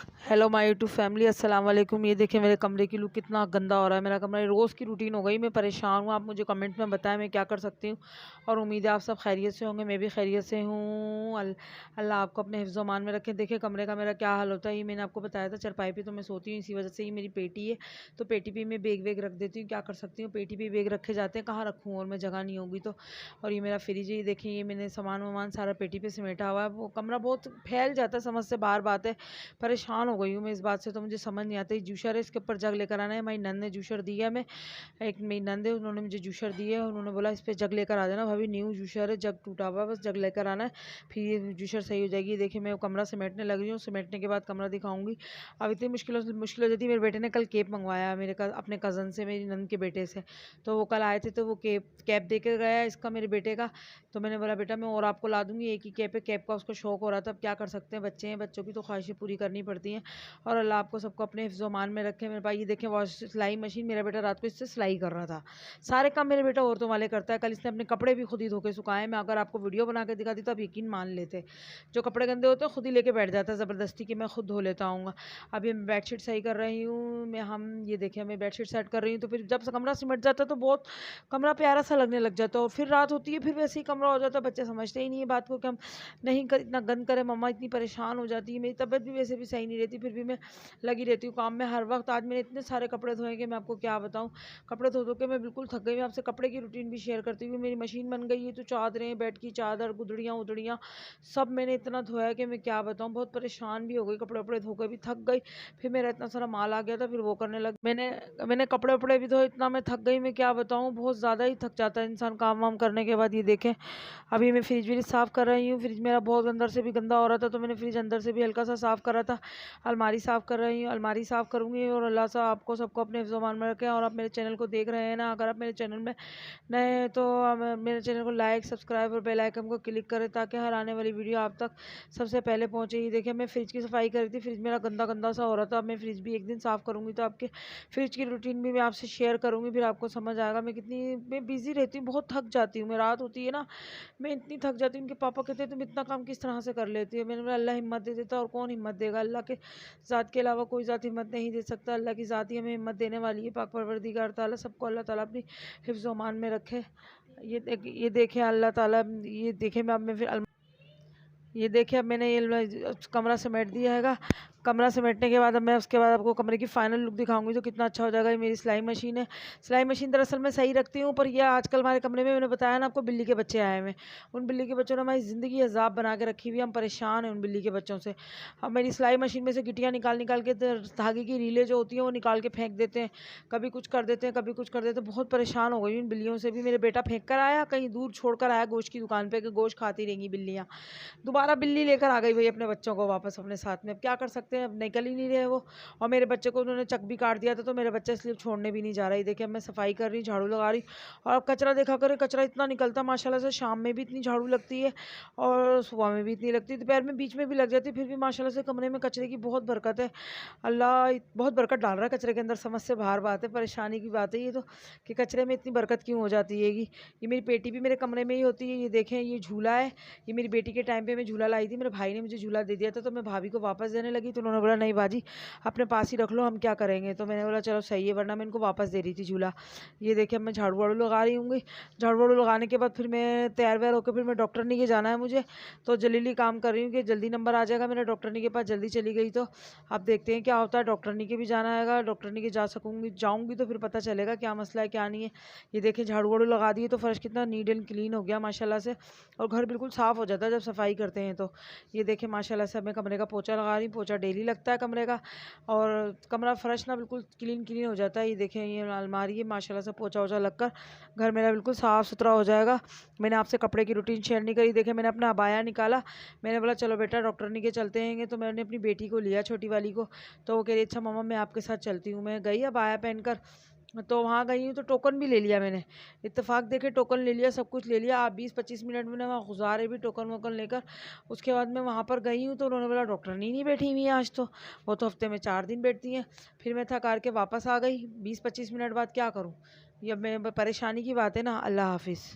Hello my YouTube family, अस्सलाम वालेकुम। ये देखें मेरे कमरे की लुक कितना गंदा हो रहा है। मेरा कमरा रोज़ की रूटीन हो गई, मैं परेशान हूँ। आप मुझे कमेंट में बताएं मैं क्या कर सकती हूँ, और उम्मीद है आप सब खैरियत से होंगे। मैं भी खैरियत से हूँ। अल्लाह आपको अपने हिफ्ज़ मान में रखें। देखें कमरे का मेरा क्या हाल होता है। ये मैंने आपको बताया था, चारपाई पे तो मैं सोती हूँ, इसी वजह से ही मेरी पेटी है, तो पेटी पे मैं बैग वैग रख देती हूँ। क्या कर सकती हूँ, पेटी पे बैग रखे जाते हैं, कहाँ रखूँ और मैं जगह नहीं होगी तो। और ये मेरा फ्रिज है, ये देखें ये मैंने सामान वामान सारा पेटी पे समेटा हुआ है। वो कमरा बहुत फैल जाता है, समझ से बाहर बात है। परेशान हो गई हूँ मैं इस बात से, तो मुझे समझ नहीं आता। ये जूसर है, इसके ऊपर जग लेकर आना है। मेरी नंद ने जूसर दिया, मैं एक मेरी नंद है, उन्होंने मुझे जूसर दिए, उन्होंने बोला इस पर जग लेकर आ जाना भाभी, न्यू जूसर है, जग टूटा हुआ, बस जग लेकर आना है, फिर ये जूसर सही हो जाएगी। देखिए मैं कमरा समेटने लग रही हूँ, समेटने के बाद कमरा दिखाऊंगी। अब इतनी मुश्किल हो जाती है। मेरे बेटे ने कल केप मंगवाया मेरे अपने कज़न से, मेरी नंद के बेटे से, तो वो कल आए थे, तो वो कैप दे के गया इसका, मेरे बेटे का। तो मैंने बोला बेटा मैं और आपको ला दूंगी, एक ही कैप है, कैप का उसको शौक हो रहा था। अब क्या कर सकते हैं, बच्चे हैं, बच्चों की तो ख्वाहिशें पूरी करनी पड़ती हैं। और अल्लाह आपको सबको अपने हिफ्ज़-ओ-मान में रखे। मेरे पास ये देखें वॉश सिलाई मशीन, मेरा बेटा रात को इससे सिलाई कर रहा था। सारे काम मेरे बेटा औरतों वाले करता है। कल इसने अपने कपड़े भी खुद ही धो के सुखाए। मैं अगर आपको वीडियो बना के दिखाती तो आप यकीन मान लेते। जो कपड़े गंदे होते हैं खुद ही लेके बैठ जाता है ज़बरदस्ती कि मैं खुद धो लेता हूँ। अभी मैं बेडशीट सही कर रही हूँ, ये देखें मैं बेडशीट सेट कर रही हूँ, तो फिर जब कमरा सिमट जाता है तो बहुत कमरा प्यारा सा लगने लग जाता है। और फिर रात होती है, फिर वैसे ही कमरा हो जाता है। बच्चे समझते ही नहीं है बात को कि हम नहीं इतना गंद करें। मम्मा इतनी परेशान हो जाती है। मेरी तबीयत भी वैसे भी सही नहीं रहती, फिर भी मैं लगी रहती हूँ काम में हर वक्त। आज मैंने इतने सारे कपड़े धोए कि मैं आपको क्या बताऊँ। कपड़े धो धो के मैं बिल्कुल थक गई। मैं आपसे कपड़े की रूटीन भी शेयर करती हूँ। मेरी मशीन बन गई है, तो चादरें, बेड की चादर, गुदड़ियाँ उदड़ियाँ सब मैंने इतना धोया कि मैं क्या बताऊँ। बहुत परेशान भी हो गई, कपड़े वपड़े धो के भी थक गई। फिर मेरा इतना सारा माल आ गया था, फिर वो करने लग मैंने कपड़े वपड़े भी धोए, इतना मैं थक गई, मैं क्या बताऊँ। बहुत ज़्यादा ही थक जाता है इंसान काम वाम करने के बाद। ये देखें अभी मैं फ्रिज भी साफ़ कर रही हूँ। फ्रिज मेरा बहुत अंदर से भी गंदा हो रहा था, तो मैंने फ्रिज अंदर से भी हल्का सा साफ़ करा था। अलमारी साफ़ कर रही हूँ, अलमारी साफ़ करूँगी। और अल्लाह से आपको सबको अपने हिफ्ज़-ओ-मान में रखें। और आप मेरे चैनल को देख रहे हैं ना, अगर आप मेरे चैनल में नए हैं तो मेरे चैनल को लाइक, सब्सक्राइब और बेल आइकन को क्लिक करें, ताकि हर आने वाली वीडियो आप तक सबसे पहले पहुँचे। ये देखिए मैं फ्रिज की सफाई कर रही थी, फ्रिज मेरा गंदा गंदा सा हो रहा था। अब मैं फ्रिज भी एक दिन साफ़ करूँगी, तो आपके फ्रिज की रूटीन भी मैं आपसे शेयर करूँगी, फिर आपको समझ आएगा। मैं बिज़ी रहती हूँ, बहुत थक जाती हूँ। मैं रात होती है ना, मैं इतनी थक जाती हूँ। उनके पापा कहते हैं तुम इतना काम किस तरह से कर लेती है। मैंने बोला अल्लाह हिम्मत दे देता, और कौन हिम्मत देगा। अल्लाह के ज़ात के अलावा कोई ज़ात हिम्मत नहीं दे सकता। अल्लाह की ज़ात ही हमें हिम्मत देने वाली है। पाक परवरदिगार ताला सबको अल्लाह ताला अपनी हिफ्ज़-ओ-मान में रखे। ये देखें अल्लाह ताला, ये देखें मैं अब मैं फिर ये देखिए अब मैंने ये कमरा समेट दिया हैगा। कमरा समेटने के बाद अब मैं उसके बाद आपको कमरे की फाइनल लुक दिखाऊंगी, तो कितना अच्छा हो जाएगा। ये मेरी सिलाई मशीन है। सिलाई मशीन दरअसल मैं सही रखती हूँ, पर यह आजकल हमारे कमरे में, मैंने बताया ना आपको, बिल्ली के बच्चे आए हुए हैं। उन बिल्ली के बच्चों ने हमारी ज़िंदगी अजाब बना के रखी हुई है। हम परेशान हैं उन बिल्ली के बच्चों से। अब मेरी सिलाई मशीन में से गिटियाँ निकाल निकाल के, धागे की रीलें जो होती हैं वो निकाल के फेंक देते हैं। कभी कुछ कर देते हैं, कभी कुछ कर देते हैं। बहुत परेशान हो गई इन बिल्लियों से भी। मेरे बेटा फेंक कर आया, कहीं दूर छोड़ कर आया गोश्त की दुकान पर, कि गोश्त खाती रहेंगी बिल्लियाँ। दोबारा बिल्ली लेकर आ गई भाई अपने बच्चों को वापस अपने साथ में। अब क्या कर सकते हैं, अब निकल ही नहीं रहे वो। और मेरे बच्चे को उन्होंने चक भी काट दिया था, तो मेरे बच्चे इसलिए छोड़ने भी नहीं जा रही। देखिए अब मैं सफाई कर रही, झाड़ू लगा रही। और अब कचरा देखा करे, कचरा इतना निकलता माशाल्लाह से। शाम में भी इतनी झाड़ू लगती है, और सुबह में भी इतनी लगती है, दोपहर में बीच में भी लग जाती है। फिर भी माशाल्लाह से कमरे में कचरे की बहुत बरकत है। अल्लाह बहुत बरकत डाल रहा है कचरे के अंदर। समझ से बाहर बात है, परेशानी की बात है ये तो, कि कचरे में इतनी बरकत क्यों हो जाती है। ये मेरी पेटी भी मेरे कमरे में ही होती है। ये देखें ये झूला है, ये मेरी बेटी के टाइम पे मैं झूला लाई थी, मेरे भाई ने मुझे झूला दे दिया था, तो मैं भाभी को वापस देने लगी, तो उन्होंने बोला नहीं बाजी अपने पास ही रख लो, हम क्या करेंगे। तो मैंने बोला चलो सही है, वरना मैं इनको वापस दे रही थी झूला। ये देखिए मैं झाड़ू वाड़ू लगा रही हूँगी। झाड़ू वाड़ू लगाने के बाद फिर मैं तैयार व्यार होकर, फिर मैं डॉक्टरनी के जाना है मुझे, तो जल्दी काम कर रही हूँ कि जल्दी नंबर आ जाएगा मेरा डॉक्टरनी के पास। जल्दी चली गई तो अब देखते हैं क्या होता है। डॉक्टरनी के भी जाना है, डॉक्टरनी के जाऊँगी तो फिर पता चलेगा क्या मसला है क्या नहीं है। ये देखिए झाड़ू वाड़ू लगा दिए, तो फर्श कितना नीट एंड क्लीन हो गया माशाल्लाह से, और घर बिल्कुल साफ़ हो जाता है जब सफाई करते हैं तो। ये देखें माशाल्लाह से मैं कमरे का पोछा लगा रही हूँ। पोछा डेली लगता है कमरे का, और कमरा फर्श ना बिल्कुल क्लीन क्लीन हो जाता है। ये देखें ये अलमारी है, माशाल्लाह से पोछा वोछा लगकर घर मेरा बिल्कुल साफ़ सुथरा हो जाएगा। मैंने आपसे कपड़े की रूटीन शेयर नहीं करी। देखें मैंने अपना अबाया निकाला, मैंने बोला चलो बेटा डॉक्टरनी के चलते हैं। तो मैंने अपनी बेटी को लिया, छोटी वाली को, तो वो कह रही अच्छा मम्मा मैं आपके साथ चलती हूँ। मैं गई अबाया पहनकर, तो वहाँ गई हूँ, तो टोकन भी ले लिया मैंने। इत्तेफाक देखे टोकन ले लिया, सब कुछ ले लिया। आप 20-25 मिनट मैंने वहाँ गुजारे भी टोकन वोकन लेकर। उसके बाद मैं वहाँ पर गई हूँ, तो उन्होंने बोला डॉक्टरनी नहीं बैठी हुई है आज तो, वो तो हफ्ते में 4 दिन बैठती हैं। फिर मैं थक हार के वापस आ गई 20-25 मिनट बाद। क्या करूँ, ये मैं परेशानी की बात है ना। अल्लाह हाफिज़।